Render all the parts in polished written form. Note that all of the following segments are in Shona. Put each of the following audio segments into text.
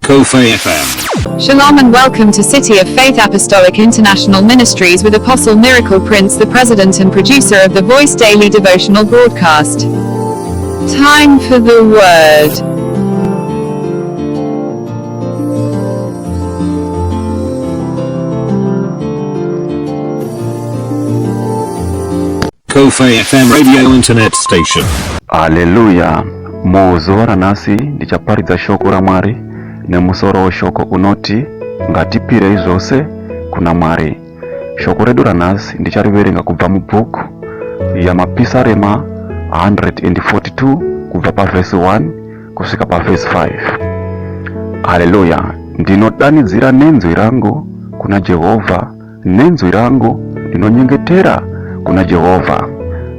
Kofe FM. Shalom and welcome to City of Faith Apostolic International Ministries with Apostle Miracle Prince, the president and producer of the Voice Daily Devotional Broadcast. Time for the Word. Kofe FM Radio Internet Station. Haleluya. Muzora nasi ndichapariza shoko la Mwari ne musoro shoko unoti ngatipire izose kuna Mwari. Shoko redu la nasi ndichariverenga kubva mu book ya Mapisarema 142 kubva pa verse 1 kusvika pa verse 5. Haleluya. Ndinodanidzira nenzwi rangu kuna Jehova, nenzwi rangu ndinonyengetera kuna Jehova.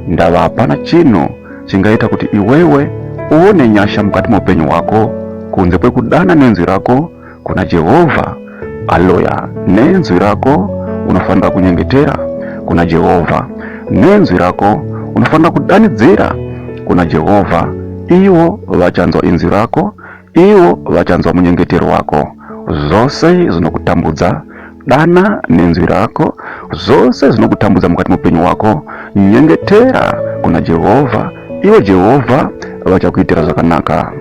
Ndava hapana chino chingaita kuti iwewe uone nyasha mukati moupenyu wako kunze kwekudana nenzwi rako kuna Jehova. Haleluya. Nenzwi rako unofanira kunyengetera kuna Jehova, nenzwi rako unofanira kudanidzira kuna Jehova. Iwo vachanzwa inzwi rako, iwo vachanzwa munyengetero wako. Zose zinokutambudza, dana nenzwi rako. Zose zinokutambudza mukati moupenyu wako, nyengetera kuna Jehova. Iwo Jehova vachakuitira zvakanaka.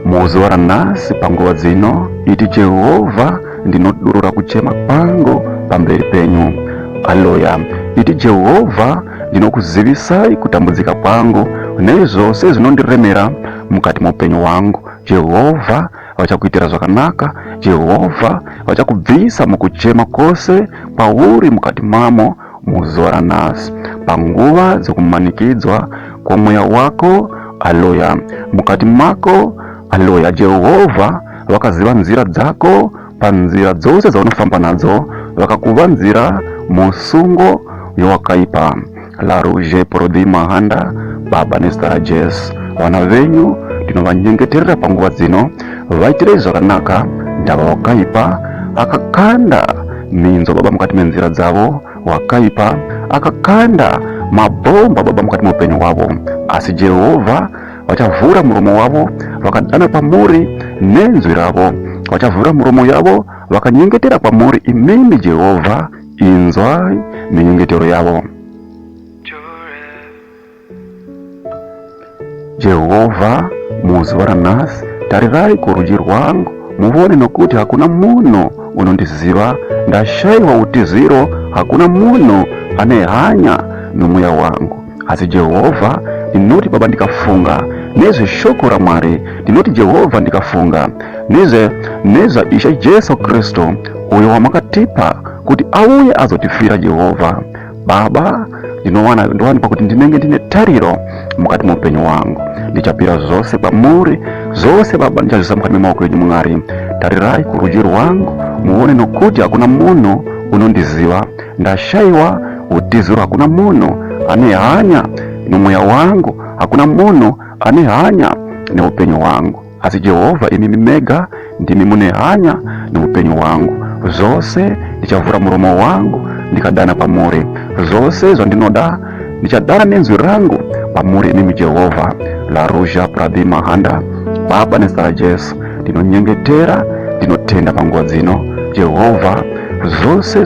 Muzora nasi panguva dzino iti Jehova ndinodurura kuchema kwangu pamberi penyu. Haleluya. Iti Jehova ndinokuzivisai kutambudzika kwangu nezvose zvinondiremera mukati moupenyu wangu. Jehova vachakuitira zvakanaka. Jehova vachakubvisa mukuchema kwose pauri mukati mamo. Muzora nasi panguva dzokumanikidzwa kwomweya wako. Haleluya. Mukati mako. Haleluya. Jehova vakaziva nzira dzako, panzira dzose dzaunofamba nadzo vakakuvanzira musungo yowakaipa. Laruje Porodi Mahanda Baba Nestara Jess, vana venyu ndinovanyengeterera panguva dzino vaitire zvakanaka. Ndava wakaipa akakanda minzo Baba mukati menzira dzavo, wakaipa akakanda mabomba Baba mukati moupenyu wavo. Asi Jehova vachavhura muromo wavo vakadana pamuri nenzwi ravo, vachavhura muromo yavo vakanyengetera pamuri. Imimi Jehova inzwai minyengetero yavo. Jehova muzora nasi tarirai kurudyi rwangu muone nokuti hakuna munhu unondiziva. Ndashayiwa utiziro, hakuna munhu ane hanya nomweya wangu. Asi Jehova ndinoti Baba ndikafunga nezveshoko raMwari, ndinoti Jehova ndikafunga neza Ishe Jesu Kristu uyo wamakatipa kuti auye azotifira. Jehova Baba ndinowanikwa kuti ndinenge ndine tariro mukati moupenyu wangu. Ndichapira zose pamuri, zose Baba ndichazvisa mukati memaoko enyu Mwari. Tarirai kurudyi rwangu muone nokuti hakuna munhu unondiziva. Ndashayiwa utiziro, hakuna munhu ane hanya nomweya wangu, hakuna munhu ane hanya neupenyu wangu. Asi Jehova imimi mega ndimi mune hanya neupenyu wangu. Zose ndichavhura muromo wangu ndikadana pamuri. Zose zvandinoda ndichadana nenzwi rangu pamuri imimi Jehova. Laruje Porodi Mahanda Baba Nestara Jesu, ndinonyengetera, ndinotenda panguva dzino Jehova. Zvose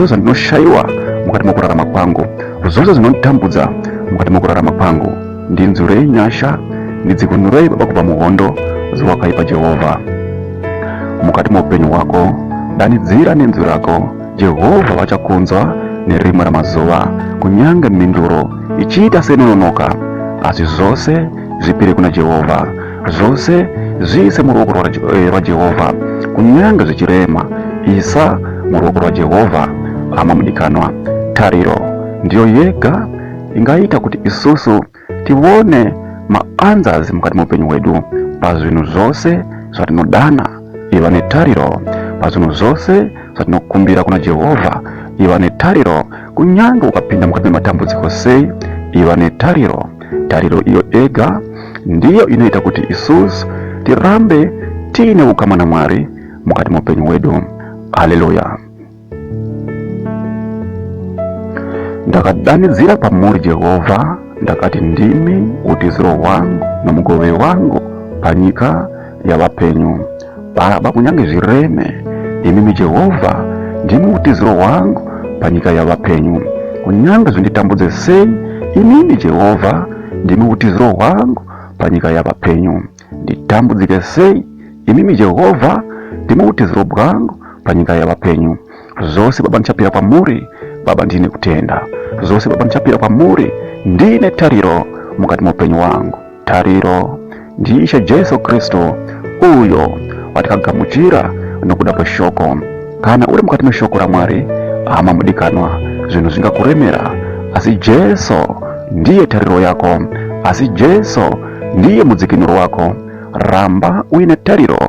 zvandinoshayiwa mukati mokurarama kwangu, zvose zvinonditambudza mukati mokurarama kwangu, ndinzwirei nyasha, ndidzikunurei Baba kubva muhondo dzowakaipa. Jehova mukati moupenyu wako danidzira nenzwi rako. Jehova vachakunzwa nerimwe ramazuva, kunyange mhinduro ichiita senonoka. Asi zvose zvipire kuna Jehova, zvose zviise muruoko rwaJehovha. Kunyange zvichirema, isa muruoko rwaJehovha. Hama mudikanwa, tariro ndiyo yega ingaita kuti isusu tione maanzazi mukati moupenyu hwedu. Pazvinhu zvose zvatinodana iva netariro, pazvinhu zvose zvatinokumbira kuna Jehova iva netariro. Kunyange ukapinda mukati mematambudziko sei, iva netariro. Tariro iyo ega ndiyo inoita kuti isusu tirambe tiine ukama naMwari mukati moupenyu hwedu. Haleluya. Ndakadanidzira pamuri Jehova, ndakati ndimi utiziro wangu nomugove wangu panyika ya vapenyu. Baba kunyange zvireme, imimi Jehova ndimi utiziro wangu panyika ya vapenyu. Kunyange zvinditambudze sei, imimi Jehova ndimi utiziro wangu panyika ya vapenyu. Nditambudzike sei, imimi Jehova ndimi utiziro bwangu panyika ya vapenyu. Zose Baba ndichapira pamuri, Baba ndine kutenda. Zose Baba ndichapira pamuri, ndine tariro mukati muupenyu wangu. Tariro ndiishe Jesu Kristo uyo watikagamuchira nokuda kweshoko. Kana uri mukati meshoko la Mwari ama mudikanwa, zvinhu zvingakuremera, asi Jesu ndiye tariro yako, asi Jesu ndiye mudzikinuro wako. Ramba uine tariro,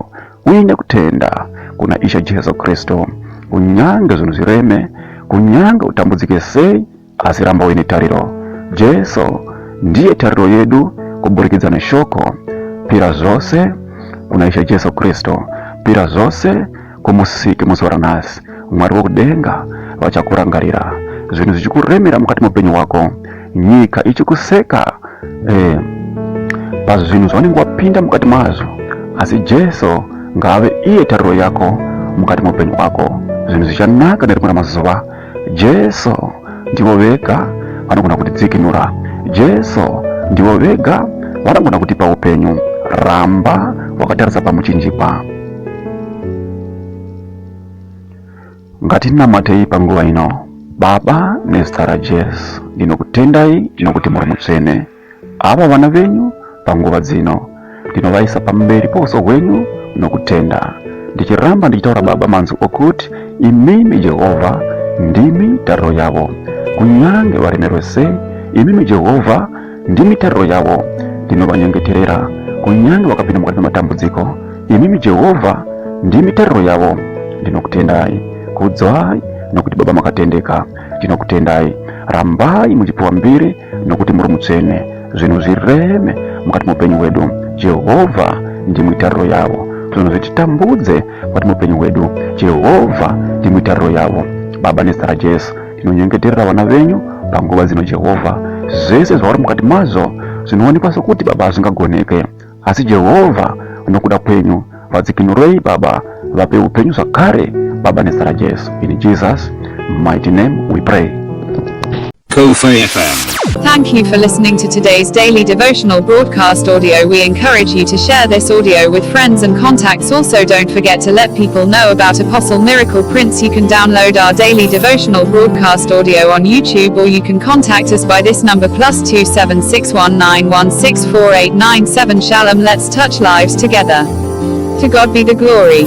uine kutenda kuna ishe Jesu Kristo. Kunyange zvinhu zvireme, kunyange utambudzike sei, asi ramba uine tariro. Jesu ndiye tariro yedu kuburikidza neshoko. Pira zose kuna ishe Jesu Kristo, pira zose kumusiki muzora nasi. Mwari wokudenga vachakurangarira, zvinhu zvichikuremera mukati muupenyu wako, nyika ichikuseka pazvinhu zvaunenge wapinda mukati mazvo, asi Jesu ngaave iye tariro yako mukati muupenyu wako. Zvinhu zvichanaka nerimwe ramazuva. Jesu ndivo vega vanogona kutidzikinura. Jesu ndivo vega vanogona kutipa upenyu. Ramba wakatarisa pamuchinjikwa. Ngatinamatei panguva ino. Baba nezita ra Jesu ndinokutendai, ndinokuti muri mutsvene. Ava vana venyu panguva dzino ndinovaisa pamberi pouso hwenyu nokutenda, ndichiramba ndichitaura Baba manzwi okuti imimi Jehova ndimi tariro yavo. Kunyange varemerwe sei, imimi Jehova ndimi tariro yavo. Ndinovanyengeterera kunyange vakapinda mukati mematambudziko, imimi Jehova ndimi tariro yavo. Ndinokutendai, kudzwai nokuti Baba makatendeka. Ndinokutendai, rambai muchipiwa mbiri nokuti muri mutsvene. Zvinhu zvireme mukati muupenyu hwedu. Jehova ndimwi tariro yavo. Zvinhu zvititambudze mukati muupenyu hwedu. Jehova ndimwi tariro yavo. Baba nezita ra Jesu ndinonyengeterera vana venyu panguva dzino. Jehova, zvese zvavari mukati mazvo zvinoonekwa sokuti Baba hazvingagoneke, asi Jehova nokuda kwenyu vadzikinurei Baba, vape upenyu zvakare Baba nezita ra Jesu. In Jesus' mighty name we pray. Ko-Fi FM. Thank you for listening to today's daily devotional broadcast audio. We encourage you to share this audio with friends and contacts. Also, don't forget to let people know about Apostle Miracle Prince. You can download our daily devotional broadcast audio on YouTube, or you can contact us by this number +27619164897. Shalom. Let's touch lives together. To God be the glory.